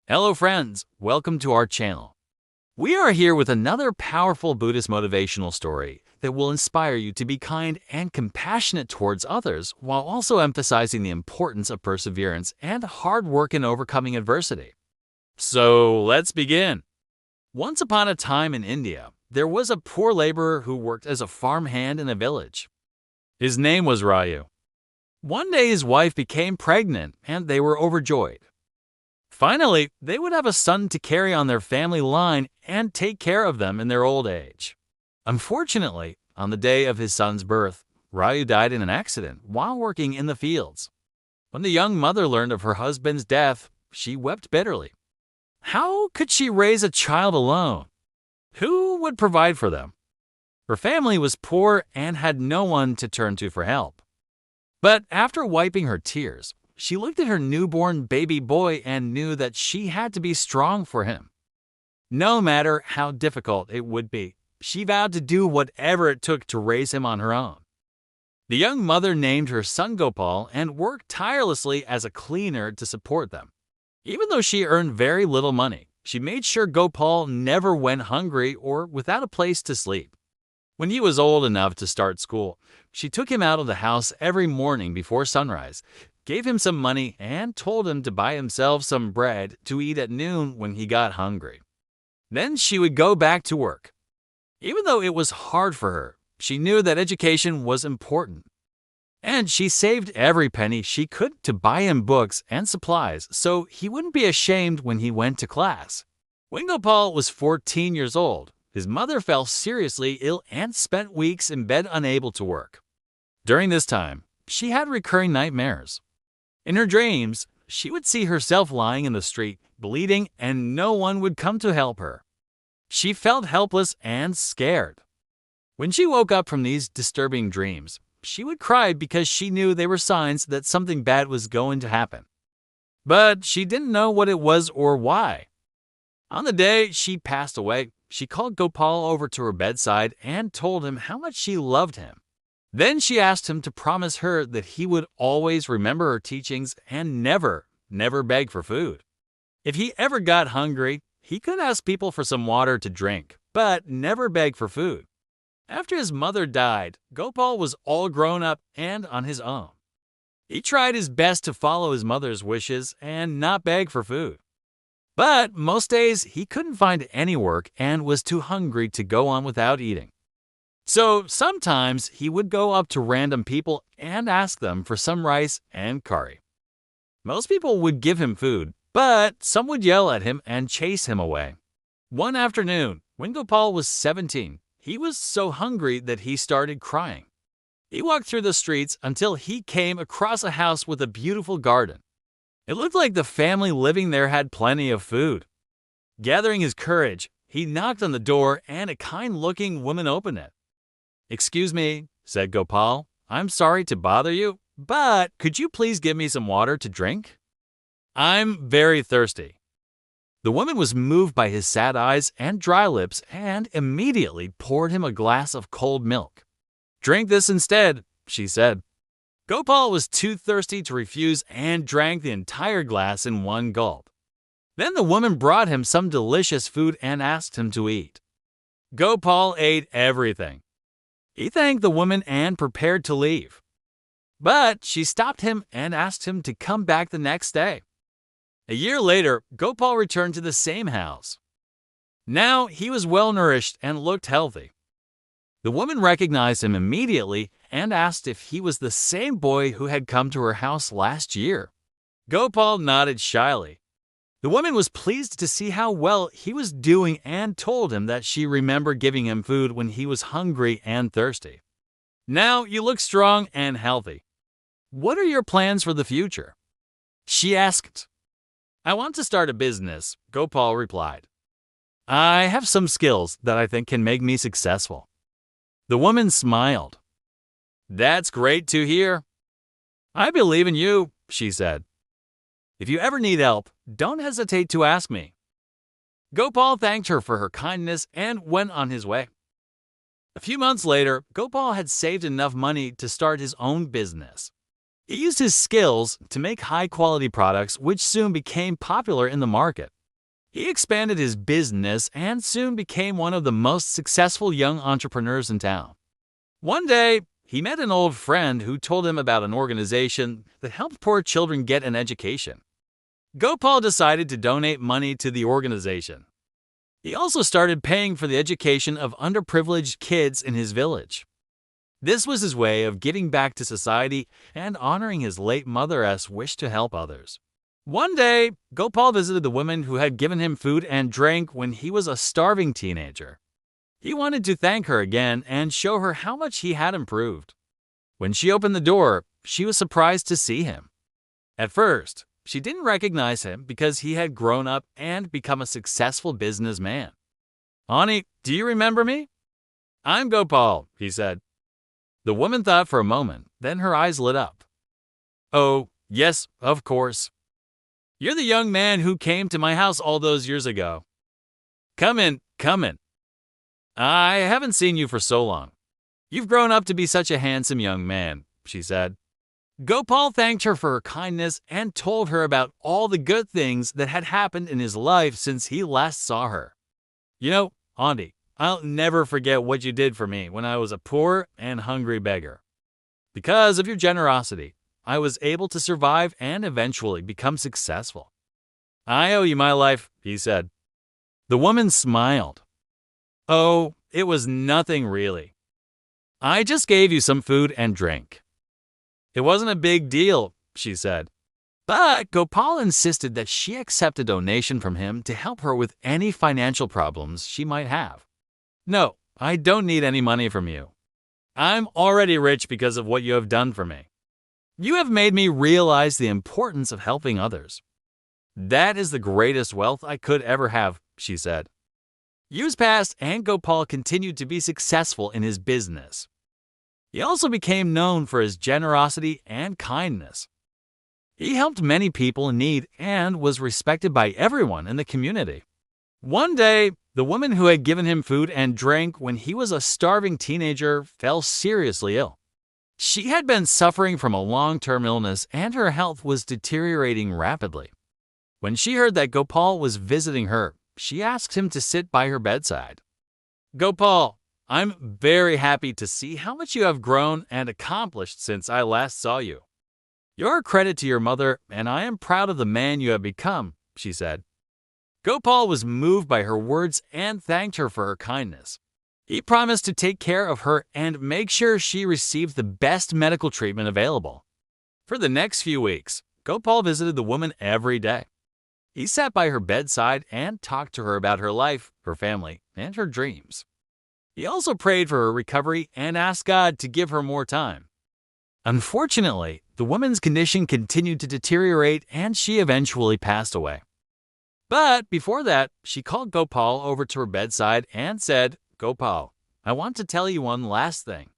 Hello friends, welcome to our channel. We are here with another powerful Buddhist motivational story that will inspire you to be kind and compassionate towards others while also emphasizing the importance of perseverance and hard work in overcoming adversity. So let's begin. Once upon a time in India, there was a poor laborer who worked as a farmhand in a village. His name was Raju. One day his wife became pregnant and they were overjoyed. Finally, they would have a son to carry on their family line and take care of them in their old age. Unfortunately, on the day of his son's birth, Raju died in an accident while working in the fields. When the young mother learned of her husband's death, she wept bitterly. How could she raise a child alone? Who would provide for them? Her family was poor and had no one to turn to for help. But after wiping her tears, she looked at her newborn baby boy and knew that she had to be strong for him. No matter how difficult it would be, she vowed to do whatever it took to raise him on her own. The young mother named her son Gopal and worked tirelessly as a cleaner to support them. Even though she earned very little money, she made sure Gopal never went hungry or without a place to sleep. When he was old enough to start school, she took him out of the house every morning before sunrise, gave him some money, and told him to buy himself some bread to eat at noon when he got hungry. Then she would go back to work. Even though it was hard for her, she knew that education was important. And she saved every penny she could to buy him books and supplies so he wouldn't be ashamed when he went to class. When Gopal was 14 years old, his mother fell seriously ill and spent weeks in bed unable to work. During this time, she had recurring nightmares. In her dreams, she would see herself lying in the street, bleeding, and no one would come to help her. She felt helpless and scared. When she woke up from these disturbing dreams, she would cry because she knew they were signs that something bad was going to happen. But she didn't know what it was or why. On the day she passed away, she called Gopal over to her bedside and told him how much she loved him. Then she asked him to promise her that he would always remember her teachings and never beg for food. If he ever got hungry, he could ask people for some water to drink, but never beg for food. After his mother died, Gopal was all grown up and on his own. He tried his best to follow his mother's wishes and not beg for food. But most days he couldn't find any work and was too hungry to go on without eating. So sometimes he would go up to random people and ask them for some rice and curry. Most people would give him food, but some would yell at him and chase him away. One afternoon, when Gopal was 17, he was so hungry that he started crying. He walked through the streets until he came across a house with a beautiful garden. It looked like the family living there had plenty of food. Gathering his courage, he knocked on the door and a kind-looking woman opened it. "Excuse me," said Gopal, "I'm sorry to bother you, but could you please give me some water to drink? I'm very thirsty." The woman was moved by his sad eyes and dry lips and immediately poured him a glass of cold milk. "Drink this instead," she said. Gopal was too thirsty to refuse and drank the entire glass in one gulp. Then the woman brought him some delicious food and asked him to eat. Gopal ate everything. He thanked the woman and prepared to leave. But she stopped him and asked him to come back the next day. A year later, Gopal returned to the same house. Now he was well-nourished and looked healthy. The woman recognized him immediately and asked if he was the same boy who had come to her house last year. Gopal nodded shyly. The woman was pleased to see how well he was doing and told him that she remembered giving him food when he was hungry and thirsty. "Now you look strong and healthy. What are your plans for the future?" she asked. "I want to start a business," Gopal replied. "I have some skills that I think can make me successful." The woman smiled. "That's great to hear. I believe in you," she said. "If you ever need help, don't hesitate to ask me." Gopal thanked her for her kindness and went on his way. A few months later, Gopal had saved enough money to start his own business. He used his skills to make high-quality products which soon became popular in the market. He expanded his business and soon became one of the most successful young entrepreneurs in town. One day, he met an old friend who told him about an organization that helped poor children get an education. Gopal decided to donate money to the organization. He also started paying for the education of underprivileged kids in his village. This was his way of giving back to society and honoring his late mother's wish to help others. One day, Gopal visited the woman who had given him food and drink when he was a starving teenager. He wanted to thank her again and show her how much he had improved. When she opened the door, she was surprised to see him. At first, she didn't recognize him because he had grown up and become a successful businessman. "Honey, do you remember me?" "I'm Gopal," he said. The woman thought for a moment, then her eyes lit up. "Oh, yes, of course. You're the young man who came to my house all those years ago. Come in, come in. I haven't seen you for so long. You've grown up to be such a handsome young man," she said. Gopal thanked her for her kindness and told her about all the good things that had happened in his life since he last saw her. "You know, Auntie, I'll never forget what you did for me when I was a poor and hungry beggar. Because of your generosity, I was able to survive and eventually become successful. I owe you my life," he said. The woman smiled. "Oh, it was nothing really. I just gave you some food and drink." "It wasn't a big deal," she said. But Gopal insisted that she accept a donation from him to help her with any financial problems she might have. "No, I don't need any money from you. I'm already rich because of what you have done for me. You have made me realize the importance of helping others. That is the greatest wealth I could ever have," she said. Years passed and Gopal continued to be successful in his business. He also became known for his generosity and kindness. He helped many people in need and was respected by everyone in the community. One day, the woman who had given him food and drink when he was a starving teenager fell seriously ill. She had been suffering from a long-term illness and her health was deteriorating rapidly. When she heard that Gopal was visiting her, she asked him to sit by her bedside. "Gopal, I'm very happy to see how much you have grown and accomplished since I last saw you. You're a credit to your mother, and I am proud of the man you have become," she said. Gopal was moved by her words and thanked her for her kindness. He promised to take care of her and make sure she received the best medical treatment available. For the next few weeks, Gopal visited the woman every day. He sat by her bedside and talked to her about her life, her family, and her dreams. He also prayed for her recovery and asked God to give her more time. Unfortunately, the woman's condition continued to deteriorate and she eventually passed away. But before that, she called Gopal over to her bedside and said, "Gopal, I want to tell you one last thing.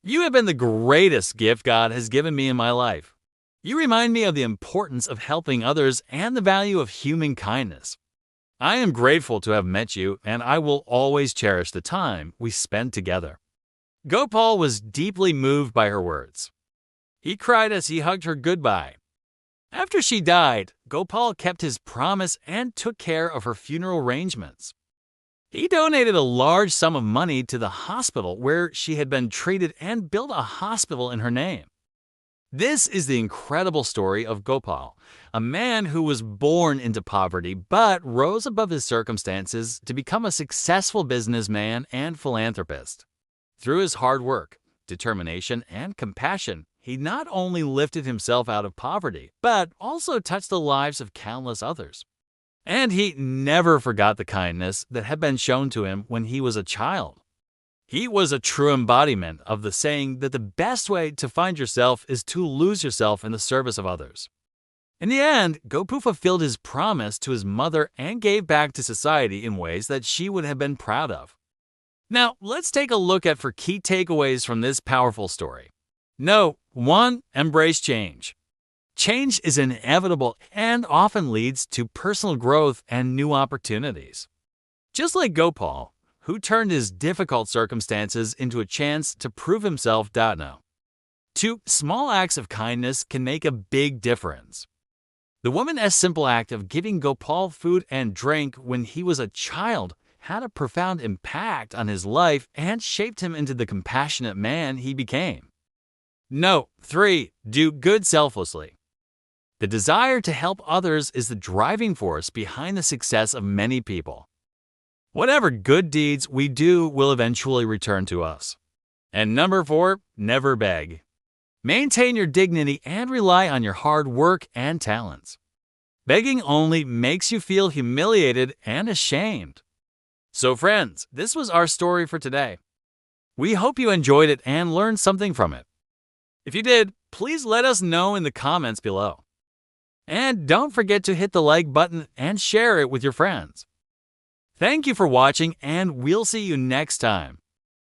You have been the greatest gift God has given me in my life. You remind me of the importance of helping others and the value of human kindness. I am grateful to have met you, and I will always cherish the time we spent together." Gopal was deeply moved by her words. He cried as he hugged her goodbye. After she died, Gopal kept his promise and took care of her funeral arrangements. He donated a large sum of money to the hospital where she had been treated and built a hospital in her name. This is the incredible story of Gopal, a man who was born into poverty but rose above his circumstances to become a successful businessman and philanthropist. Through his hard work, determination, and compassion, he not only lifted himself out of poverty, but also touched the lives of countless others. And he never forgot the kindness that had been shown to him when he was a child. He was a true embodiment of the saying that the best way to find yourself is to lose yourself in the service of others. In the end, Gopu fulfilled his promise to his mother and gave back to society in ways that she would have been proud of. Now, let's take a look at 4 key takeaways from this powerful story. 1. Embrace change. Change is inevitable and often leads to personal growth and new opportunities. Just like Gopal, who turned his difficult circumstances into a chance to prove himself. 2. 2. Small acts of kindness can make a big difference. The woman's simple act of giving Gopal food and drink when he was a child had a profound impact on his life and shaped him into the compassionate man he became. Note 3. Do good selflessly. The desire to help others is the driving force behind the success of many people. Whatever good deeds we do will eventually return to us. And number 4, never beg. Maintain your dignity and rely on your hard work and talents. Begging only makes you feel humiliated and ashamed. So friends, this was our story for today. We hope you enjoyed it and learned something from it. If you did, please let us know in the comments below. And don't forget to hit the like button and share it with your friends. Thank you for watching, and we'll see you next time.